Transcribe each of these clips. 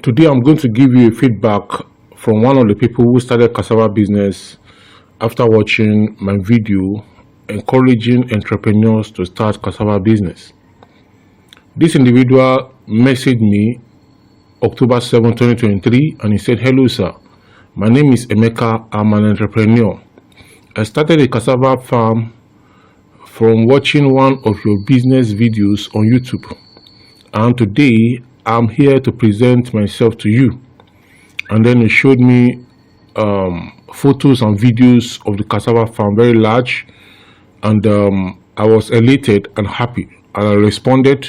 Today I'm going to give you a feedback from one of the people who started cassava business after watching my video encouraging entrepreneurs to start cassava business. This individual messaged me October 7, 2023, and he said, "Hello sir, my name is Emeka. I'm an entrepreneur. I started a cassava farm from watching one of your business videos on YouTube, and today I'm here to present myself to you." And then he showed me photos and videos of the cassava farm, very large, and I was elated and happy, and I responded,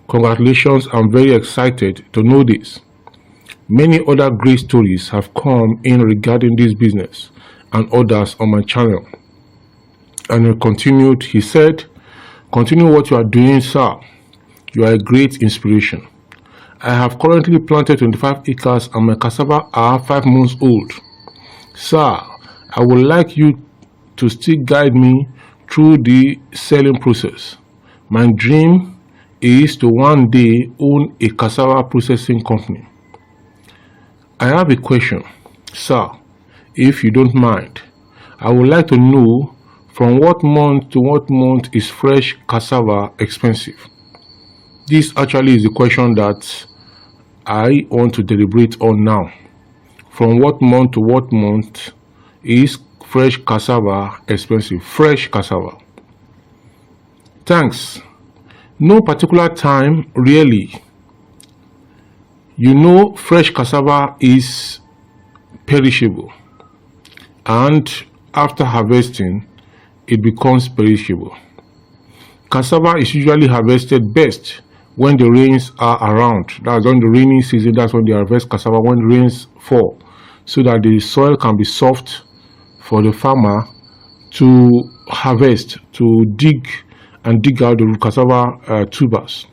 "Congratulations, I'm very excited to know this. Many other great stories have come in regarding this business and others on my channel." And he continued, he said, "Continue what you are doing, sir. You are a great inspiration. I have currently planted 25 acres and my cassava are 5 months old. Sir, I would like you to still guide me through the selling process. My dream is to one day own a cassava processing company. I have a question, sir, if you don't mind. I would like to know, from what month to what month is fresh cassava expensive?" This actually is the question that I want to deliberate on now. From what month to what month is fresh cassava expensive? Fresh cassava. Thanks. No particular time, really. You know, fresh cassava is perishable, and after harvesting, it becomes perishable. Cassava is usually harvested best when the rains are around. That's on the rainy season. That's when they harvest cassava, when rains fall, so that the soil can be soft for the farmer to harvest, to dig out the cassava tubers.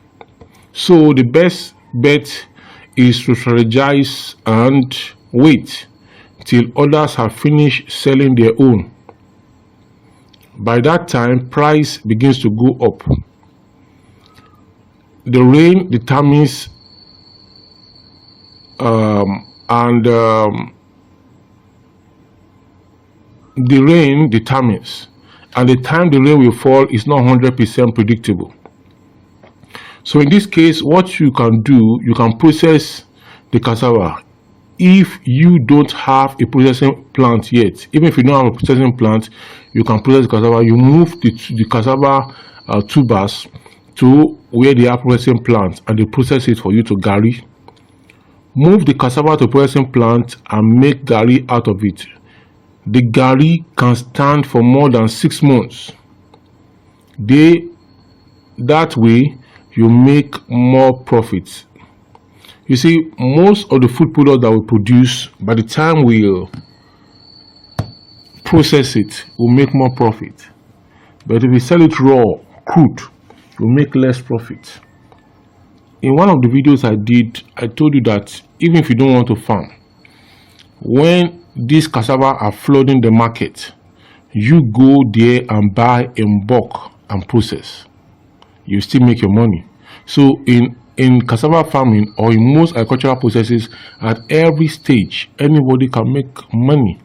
So the best bet is to strategize and wait till others have finished selling their own. By that time, price begins to go up. The rain determines the rain determines, and the time the rain will fall is not 100% predictable. So in this case, what you can do, you can process the cassava. If you don't have a processing plant yet, even if you don't have a processing plant, you can process the cassava. You move the cassava tubers to where they have processing plant, and they process it for you to garri. Move the cassava to processing plant and make garri out of it. The garri can stand for more than 6 months. That way you make more profits. You see, most of the food products that we produce, by the time we'll process it, we'll make more profit. But if we sell it raw, crude, we'll make less profit. In one of the videos I did, I told you that even if you don't want to farm, when these cassava are flooding the market, you go there and buy in bulk and process. You still make your money. So in cassava farming, or in most agricultural processes, at every stage, anybody can make money.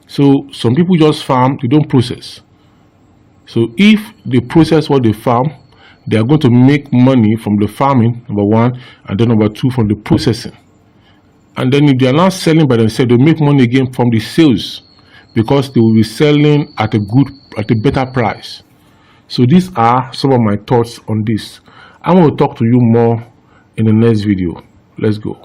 So some people just farm, they don't process. So if they process what they farm, they are going to make money from the farming, number one, and then number two, from the processing. And then if they are not selling by themselves, they make money again from the sales, because they will be selling at a better price. So these are some of my thoughts on this. I'm going to talk to you more in the next video. Let's go.